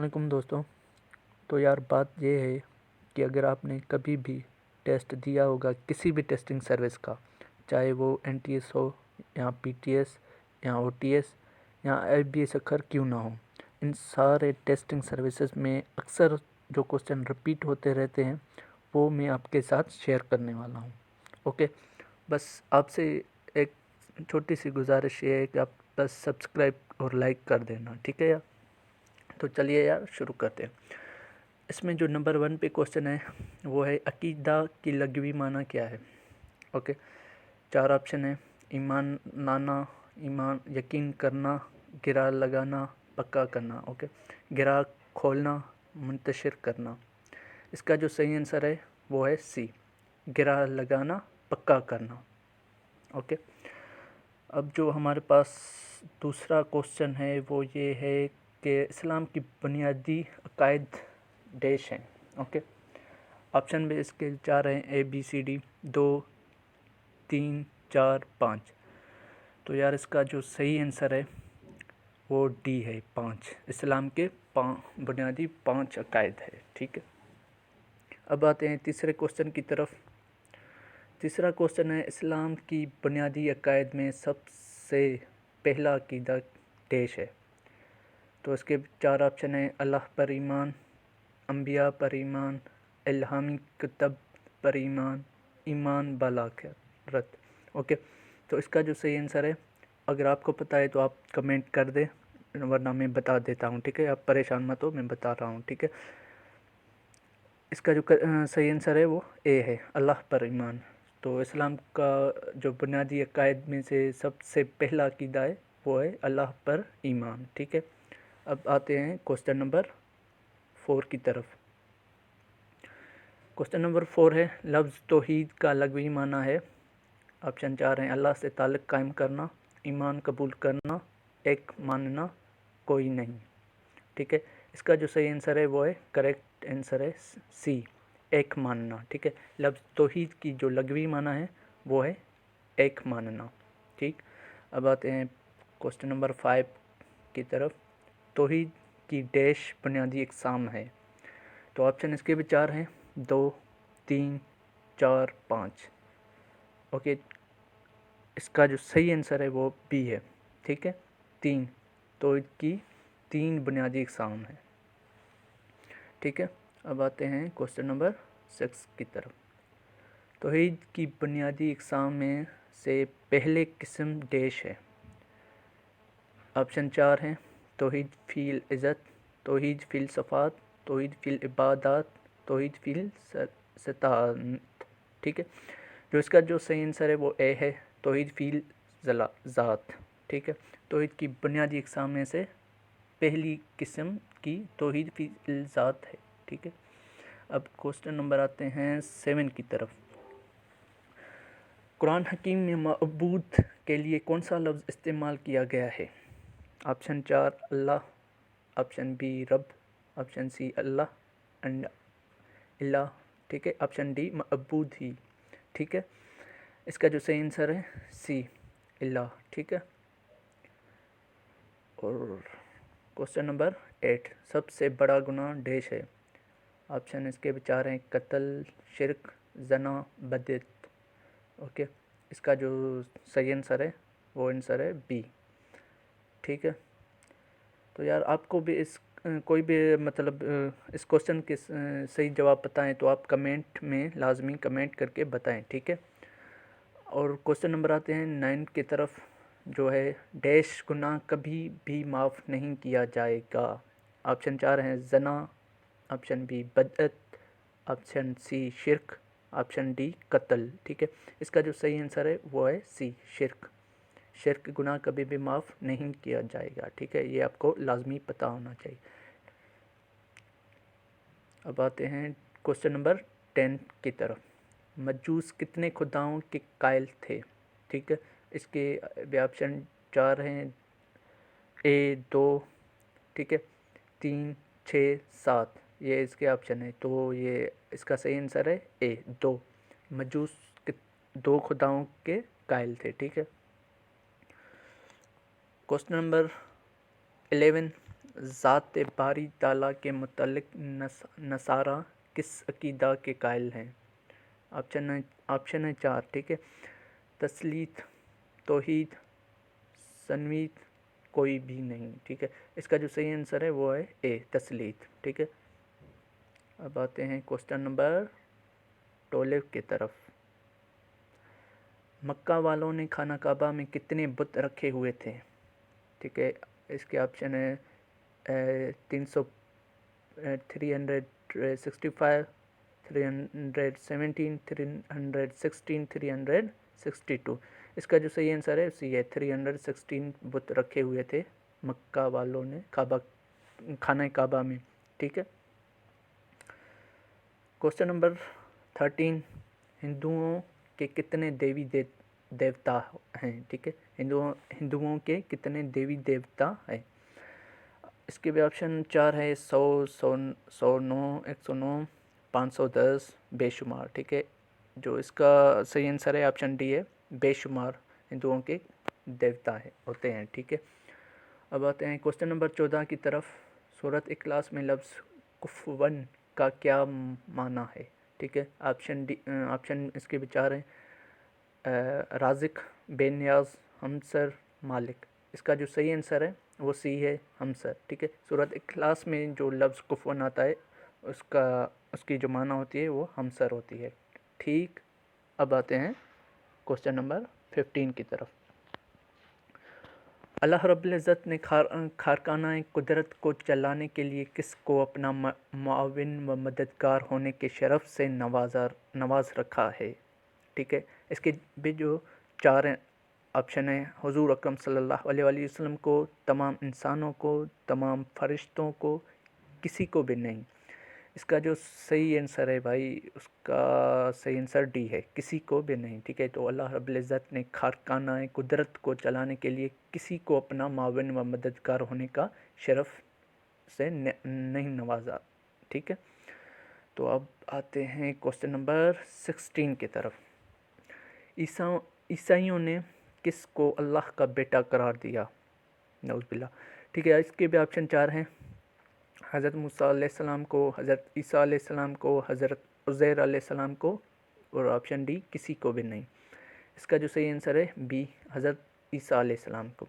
علیکم دوستوں. تو یار بات یہ ہے کہ اگر آپ نے کبھی بھی ٹیسٹ دیا ہوگا کسی بھی ٹیسٹنگ سروس کا، چاہے وہ این ٹی ایس ہو یا پی ٹی ایس یا او ٹی ایس یا ایف بی ایس اخر کیوں نہ ہو، ان سارے ٹیسٹنگ سروسز میں اکثر جو کوسچن رپیٹ ہوتے رہتے ہیں وہ میں آپ کے ساتھ شیئر کرنے والا ہوں. اوکے، بس آپ سے ایک چھوٹی سی گزارش یہ ہے کہ آپ بس سبسکرائب اور لائک کر دینا، ٹھیک ہے یار؟ تو چلیے یار شروع کرتے ہیں. اس میں جو نمبر 1 پہ کوسچن ہے وہ ہے عقیدہ کی لغوی معنی کیا ہے. اوکے، 4 آپشن ہیں: ایمان لانا، ایمان یقین کرنا، گرا لگانا، پکا کرنا. اوکے، گرا کھولنا، منتشر کرنا. اس کا جو صحیح آنسر ہے وہ ہے سی، گرا لگانا، پکا کرنا. اوکے، اب جو ہمارے پاس دوسرا کوسچن ہے وہ یہ ہے کہ اسلام کی بنیادی عقائد ڈیش ہیں. اوکے، آپشن بھی اس کے 4 ہیں: اے بی سی ڈی، 2 3 4 5. تو یار اس کا جو صحیح آنسر ہے وہ ڈی ہے، 5. اسلام کے بنیادی 5 عقائد ہے. ٹھیک ہے، اب آتے ہیں تیسرے کوسچن کی طرف. تیسرا کوسچن ہے اسلام کی بنیادی عقائد میں سب سے پہلا عقیدہ ڈیش ہے. تو اس کے 4 آپشن ہیں: اللہ پر ایمان، انبیاء پر ایمان، الہامی کتب پر ایمان، ایمان بالآخرت. اوکے، تو اس کا جو صحیح آنسر ہے، اگر آپ کو پتہ ہے تو آپ کمنٹ کر دیں ورنہ میں بتا دیتا ہوں. ٹھیک ہے، آپ پریشان مت ہو، میں بتا رہا ہوں. ٹھیک ہے، اس کا جو صحیح آنسر ہے وہ اے ہے، اللہ پر ایمان. تو اسلام کا جو بنیادی عقائد میں سے سب سے پہلا عقیدہ ہے وہ ہے اللہ پر ایمان. ٹھیک ہے، اب آتے ہیں کوسچن نمبر 4 کی طرف. کوسچن نمبر 4 ہے لفظ توحید کا لغوی معنی ہے. آپشن 4 ہیں: اللہ سے تعلق قائم کرنا، ایمان قبول کرنا، ایک ماننا، کوئی نہیں. ٹھیک ہے، اس کا جو صحیح آنسر ہے وہ ہے، کریکٹ آنسر ہے سی، ایک ماننا. ٹھیک ہے، لفظ توحید کی جو لغوی معنی ہے وہ ہے ایک ماننا. ٹھیک، اب آتے ہیں کوسچن نمبر 5 کی طرف. توحید کی ڈیش بنیادی اقسام ہے. تو آپشن اس کے بھی 4 ہیں: 2 3 4 5. اوکے، اس کا جو صحیح آنسر ہے وہ بی ہے. ٹھیک ہے، 3. توحید کی 3 بنیادی اقسام ہیں. ٹھیک ہے، اب آتے ہیں کوسچن نمبر 6 کی طرف. توحید کی بنیادی اقسام میں سے پہلے قسم ڈیش ہے. آپشن 4 ہیں: توحید فی العزت، توحید فی الصفات، توحید فی العبادات، توحید فی الستانت. ٹھیک ہے، جو اس کا جو صحیح آنسر ہے وہ اے ہے، توحید فی الذات. ٹھیک ہے، توحید کی بنیادی اقسام میں سے پہلی قسم کی توحید فی الذات ہے. ٹھیک ہے، اب کوسچن نمبر آتے ہیں 7 کی طرف. قرآن حکیم میں معبود کے لیے کون سا لفظ استعمال کیا گیا ہے؟ آپشن 4 اللہ، آپشن بی رب، آپشن سی اللہ اینڈ الہ. ٹھیک ہے، آپشن ڈی معبود ہی. ٹھیک ہے، اس کا جو صحیح آنسر ہے سی، الہ. ٹھیک ہے، اور کوسچن نمبر 8 سب سے بڑا گناہ ڈیش ہے. آپشن اس کے بھی 4 ہیں: قتل، شرک، زنا، بدعت. اوکے، اس کا جو صحیح آنسر ہے وہ آنسر ہے بی. ٹھیک ہے، تو یار آپ کو بھی کوئی بھی مطلب اس کوسچن کے صحیح جواب بتائیں تو آپ کمنٹ میں لازمی کمنٹ کر کے بتائیں. ٹھیک ہے، اور کوسچن نمبر آتے ہیں 9 کی طرف، جو ہے ڈیش گناہ کبھی بھی معاف نہیں کیا جائے گا. آپشن 4 ہیں: زنا، آپشن بی بدعت، آپشن سی شرک، آپشن ڈی قتل. ٹھیک ہے، اس کا جو صحیح آنسر ہے وہ ہے سی، شرک. شرک گناہ کبھی بھی معاف نہیں کیا جائے گا. ٹھیک ہے، یہ آپ کو لازمی پتہ ہونا چاہیے. اب آتے ہیں کوسچن نمبر 10 کی طرف. مجوس کتنے خداؤں کے قائل تھے؟ ٹھیک ہے، اس کے بھی آپشن 4 ہیں: اے 2، ٹھیک ہے، 3 6 7. یہ اس کے آپشن ہے، تو یہ اس کا صحیح آنسر ہے اے 2. مجوس 2 خداؤں کے قائل تھے. ٹھیک ہے، کوسچن نمبر 11 ذات باری تعالیٰ کے متعلق نصارہ کس عقیدہ کے قائل ہیں؟ آپشن ہے 4، ٹھیک ہے۔ تثلیث، توحید، سنویت، کوئی بھی نہیں، ٹھیک ہے۔ اس کا جو صحیح آنسر ہے وہ ہے اے، تثلیث، ٹھیک ہے۔ اب آتے ہیں کوسچن نمبر 12 کی طرف۔ مکہ والوں نے خانہ کعبہ میں کتنے بت رکھے ہوئے تھے؟ ٹھیک ہے، اس کے آپشن ہے 365، 317، 316، 362۔ اس کا جو صحیح آنسر ہے سی ہے، 316 بت رکھے ہوئے تھے مکہ والوں نے خانہ کعبہ میں، ٹھیک ہے۔ کوسچن نمبر 13، ہندوؤں کے کتنے دیوی دیوتا ہیں؟ ٹھیک ہے، ہندوؤں کے کتنے دیوی دیوتا ہیں؟ اس کے بھی آپشن 4 ہے، 100، 109، 109، 510، بے شمار، ٹھیک ہے۔ جو اس کا صحیح آنسر ہے آپشن ڈی ہے، بے شمار ہندوؤں کے دیوتا ہوتے ہیں، ٹھیک ہے۔ اب آتے ہیں کوسچن نمبر 14 کی طرف۔ سورۃ اخلاص میں لفظ کفواً کا کیا معنی ہے؟ ٹھیک ہے، آپشن اس کے بھی 4 ہیں، رازق، بے نیاز، ہمسر، مالک۔ اس کا جو صحیح آنسر ہے وہ سی ہے، ہمسر، ٹھیک ہے۔ سورۃ اخلاص میں جو لفظ کفواً آتا ہے اس کی جو معنی ہوتی ہے وہ ہمسر ہوتی ہے، ٹھیک۔ اب آتے ہیں کوسچن نمبر 15 کی طرف۔ اللہ رب العزت نے کارخانہ قدرت کو چلانے کے لیے کس کو اپنا معاون و مددگار ہونے کے شرف سے نواز رکھا ہے؟ ٹھیک ہے، اس کے بھی جو 4 آپشن ہیں، حضور اکرم صلی اللہ علیہ وآلہ وسلم کو، تمام انسانوں کو، تمام فرشتوں کو، کسی کو بھی نہیں۔ اس کا جو صحیح آنسر ہے بھائی، اس کا صحیح آنسر ڈی ہے، کسی کو بھی نہیں، ٹھیک ہے۔ تو اللہ رب العزت نے کارخانہ قدرت کو چلانے کے لیے کسی کو اپنا معاون و مددگار ہونے کا شرف سے نہیں نوازا، ٹھیک ہے۔ تو اب آتے ہیں کوسچن نمبر 16 کی طرف۔ عیسائیوں نے کس کو اللہ کا بیٹا قرار دیا؟ نعوذ باللہ، ٹھیک ہے۔ اس کے بھی آپشن 4 ہیں، حضرت موسیٰ علیہ السلام کو، حضرت عیسیٰ علیہ السلام کو، حضرت عزیر علیہ السلام کو، اور آپشن ڈی کسی کو بھی نہیں۔ اس کا جو صحیح آنسر ہے بی، حضرت عیسیٰ علیہ السلام کو۔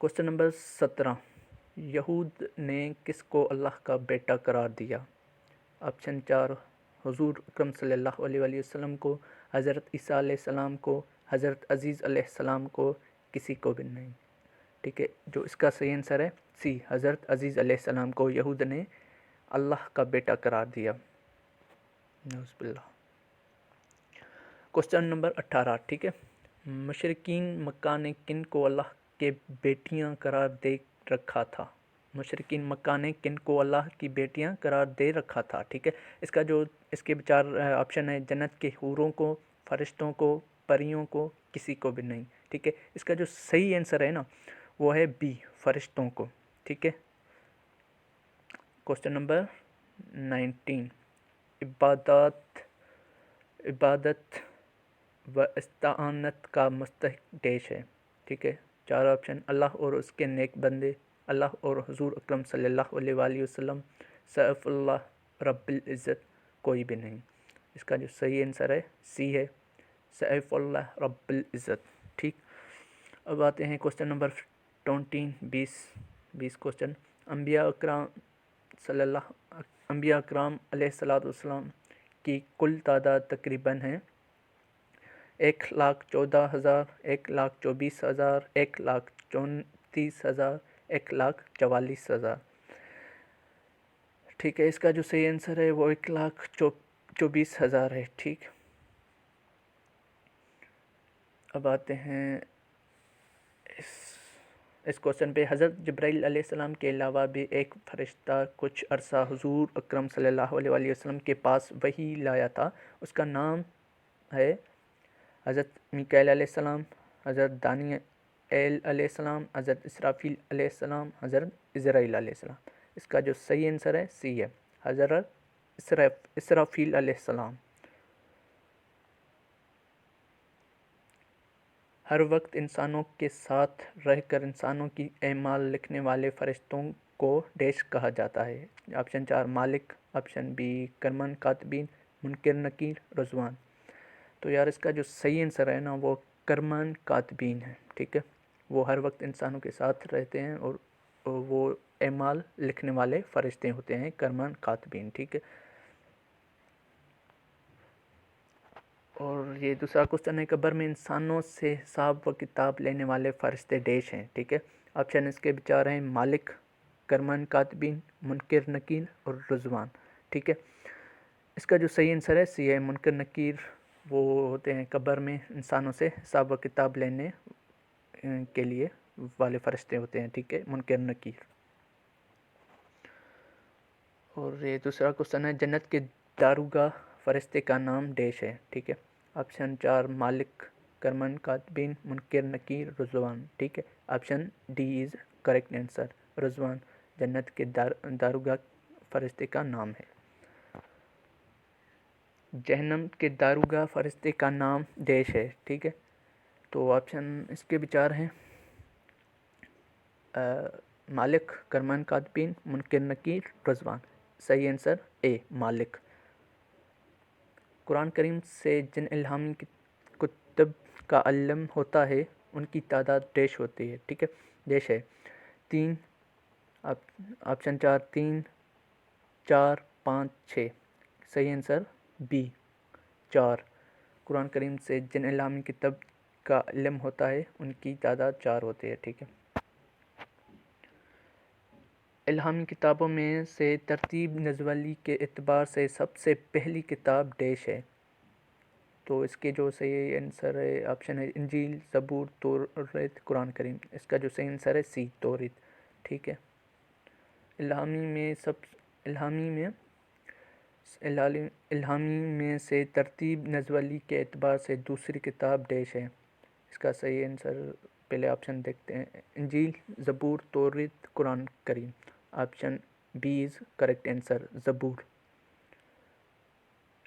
کوسچن نمبر 17، یہود نے کس کو اللہ کا بیٹا قرار دیا؟ آپشن 4، حضور اکرم صلی اللہ علیہ وآلہ وسلم کو، حضرت عیسیٰ علیہ السلام کو، حضرت عزیز علیہ السلام کو، کسی کو بھی نہیں، ٹھیک ہے۔ جو اس کا صحیح آنسر ہے سی، حضرت عزیز علیہ السلام کو یہود نے اللہ کا بیٹا قرار دیا، نعوذ باللہ۔ کوسچن نمبر 18، ٹھیک ہے۔ مشرکین مکہ نے کن کو اللہ کے بیٹیاں قرار دے رکھا تھا؟ مشرکین مکہ نے کن کو اللہ کی بیٹیاں قرار دے رکھا تھا، ٹھیک ہے۔ اس کے 4 آپشن ہیں، جنت کے حوروں کو، فرشتوں کو، پریوں کو، کسی کو بھی نہیں، ٹھیک ہے۔ اس کا جو صحیح آنسر ہے نا وہ ہے بی، فرشتوں کو، ٹھیک ہے۔ کوسچن نمبر 19، عبادت و استعانت کا مستحق ڈیش ہے، ٹھیک ہے۔ 4 آپشن، اللہ اور اس کے نیک بندے، اللہ اور حضور اکرم صلی اللہ علیہ وآلہ وسلم، سیف اللہ رب العزت، کوئی بھی نہیں۔ اس کا جو صحیح آنسر ہے سی ہے، سیف اللہ رب العزت، ٹھیک۔ اب آتے ہیں کوسچن نمبر 20، 20 کوسچن۔ انبیاء اکرام علیہ السلام کی کل تعداد تقریباً ہے 1,14,000، 1,24,000، 1,34,000، 1,44,000، ٹھیک ہے۔ اس کا جو صحیح آنسر ہے وہ 1,24,000 ہے، ٹھیک۔ اب آتے ہیں اس کوسچن پہ۔ حضرت جبرائیل علیہ السلام کے علاوہ بھی ایک فرشتہ کچھ عرصہ حضور اکرم صلی اللہ علیہ وآلہ وسلم کے پاس وحی لایا تھا، اس کا نام ہے حضرت میکائیل علیہ السلام، حضرت دانیኤل علیہ السلام، حضرت اسرافیل علیہ السلام، حضرت عزرائیل علیہ السلام۔ اس کا جو صحیح آنسر ہے سی ہے، حضرت اسرافیل علیہ السلام۔ ہر وقت انسانوں کے ساتھ رہ کر انسانوں کی اعمال لکھنے والے فرشتوں کو ڈیش کہا جاتا ہے. آپشن 4 مالک، آپشن بی کرمان کاتبین، منکر نکیر، رضوان. تو یار اس کا جو صحیح آنسر ہے نا وہ کرمان کاتبین ہے. ٹھیک ہے، وہ ہر وقت انسانوں کے ساتھ رہتے ہیں اور وہ اعمال لکھنے والے فرشتے ہوتے ہیں، کرمان کاتبین. ٹھیک ہے، اور یہ دوسرا کوشچن ہے قبر میں انسانوں سے حساب و کتاب لینے والے فرشتے ڈیش ہیں. ٹھیک ہے، آپشن اس کے بچار ہیں مالک، کرمان کاتبین، منکر نکیر اور رضوان. ٹھیک ہے، اس کا جو صحیح آنسر ہے سی ہے منکر نکیر. وہ ہوتے ہیں قبر میں انسانوں سے حساب و کتاب لینے کے لیے والے فرشتے ہوتے ہیں. ٹھیک ہے، منکر نکیر. اور یہ دوسرا کوشچن ہے جنت کے داروگاہ فرشتے کا نام ڈیش ہے. ٹھیک ہے، آپشن 4 مالک، کرمان کاتبین، منکر نکیر، رضوان. ٹھیک ہے، option D is correct answer. Rizwan جنت کے داروگاہ فرشتے کا نام ہے. جہنم کے داروگاہ فرشتے کا نام ڈیش ہے. ٹھیک ہے، تو آپشن اس کے بچار ہیں مالک، کرمان کاتبین، منکر نکیر، رضوان. صحیح آنسر اے مالک. قرآن کریم سے جن الہامی کتب کا علم ہوتا ہے ان کی تعداد ڈیش ہوتی ہے. ٹھیک ہے، ڈیش ہے 3. آپشن 4 3، 4، 5، 6. صحیح آنسر بی 4. قرآن کریم سے جن الہامی کتب کا علم ہوتا ہے ان کی تعداد 4 ہوتی ہے. ٹھیک ہے، الہامی کتابوں میں سے ترتیب نزولی کے اعتبار سے سب سے پہلی کتاب ڈیش ہے. تو اس کے جو صحیح آنسر ہے آپشن ہے انجیل، زبور، توریت، قرآن کریم. اس کا جو صحیح آنسر ہے سی توریت. ٹھیک ہے، الہامی میں سے ترتیب نزولی کے اعتبار سے دوسری کتاب ڈیش ہے. اس کا صحیح آنسر پہلے آپشن دیکھتے ہیں Injil, Zabur, Taurat, Quran Karim. Option B is correct answer Zabur.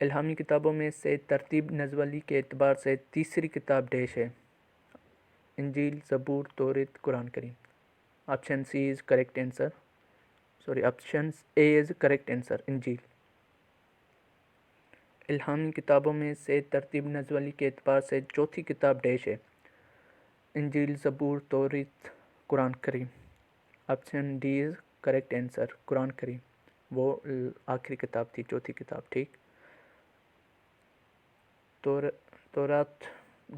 الہامی کتابوں میں سے ترتیب نزولی کے اعتبار سے تیسری کتاب ڈیش ہے Injil, Zabur, Taurat, Quran Karim. Option C is correct answer. Option A is correct answer Injil. الہامی کتابوں میں سے ترتیب نزولی کے اعتبار سے چوتھی کتاب ڈیش ہے Injil, Zabur, Taurat, Quran Karim. Option D is correct answer Quran Karim. وہ آخری کتاب تھی، چوتھی کتاب. ٹھیک، تورات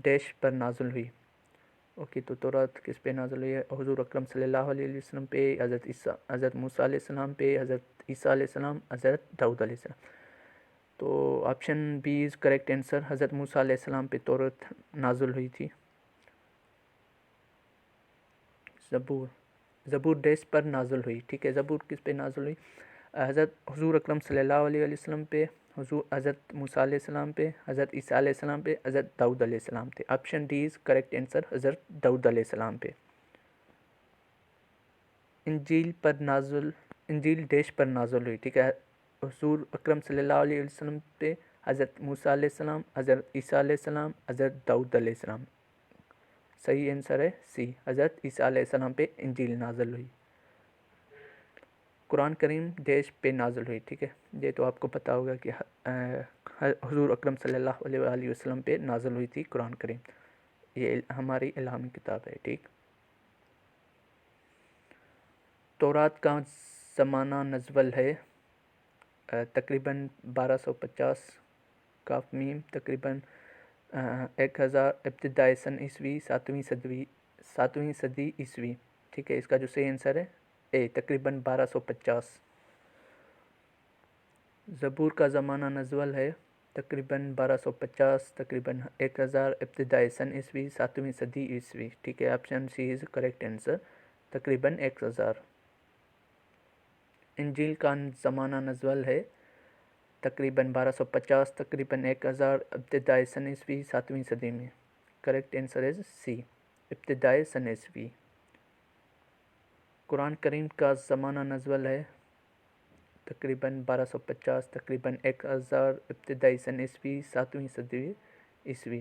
ڈیش پر نازل ہوئی. اوکے، تو تورات کس پہ نازل ہوئی ہے؟ حضور اکرم صلی اللہ علیہ وسلم پہ، حضرت موسیٰ علیہ السلام پہ، حضرت عیسیٰ علیہ السلام، حضرت داؤد علیہ السلام. تو option B is correct answer. حضرت موسیٰ علیہ السلام پہ تورات نازل ہوئی تھی. زبور ڈیش پر نازل ہوئی. ٹھیک ہے، زبور کس پہ نازل ہوئی؟ حضور اکرم صلی اللہ علیہ وسلم پہ، حضرت موسیٰ علیہ السلام پہ، حضرت عیسیٰ علیہ السلام پہ، حضرت داؤد علیہ السلام پہ. Option D is correct answer حضرت داؤد علیہ السلام پہ. انجیل ڈیش پر نازل ہوئی. ٹھیک ہے، حضور اکرم صلی اللہ علیہ وسلم پہ، حضرت موسیٰ علیہ السلام، حضرت عیسیٰ علیہ السلام، حضرت داؤد علیہ السلام. صحیح آنسر ہے سی، حضرت عیسیٰ علیہ السلام پہ انجیل نازل ہوئی. قرآن کریم ڈیش پہ نازل ہوئی. ٹھیک ہے، یہ تو آپ کو پتہ ہوگا کہ حضور اکرم صلی اللہ علیہ وسلم پہ نازل ہوئی تھی قرآن کریم. یہ ہماری الہامی کتاب ہے. ٹھیک، تورات کا زمانہ نزول ہے تقریباً 1250 کاف میم، تقریباً 1000 ابتدائی سن عیسوی، 7ویں صدی عیسوی. ٹھیک ہے، اس کا جو صحیح آنسر ہے اے تقریباً 1250. زبور کا زمانہ نزول ہے تقریباً 1250، تقریباً 1000 ابتدائی سن عیسوی، 7ویں صدی عیسوی. ٹھیک ہے، option C is correct answer تقریباً 1000. انجیل کا زمانہ نزول ہے تقریباً 1250، تقریباً 1000 ابتدائی سن عیسوی، 7ویں صدی میں. کریکٹ آنسر از سی ابتدائی سن عیسوی. قرآن کریم کا زمانہ نزول ہے تقریباً 1250، تقریباً 1000 ابتدائی سن عیسوی، 7ویں صدی عیسوی.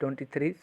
23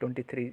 23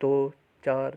2, 4,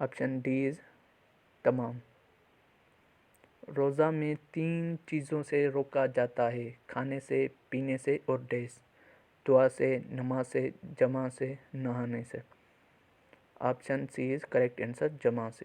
آپشن ڈی از تمام۔ روزہ میں 3 چیزوں سے روکا جاتا ہے، کھانے سے، پینے سے اور ڈیز۔ دعا سے، نماز سے، جمع سے، نہانے سے۔ Option C is correct answer, جمع سے۔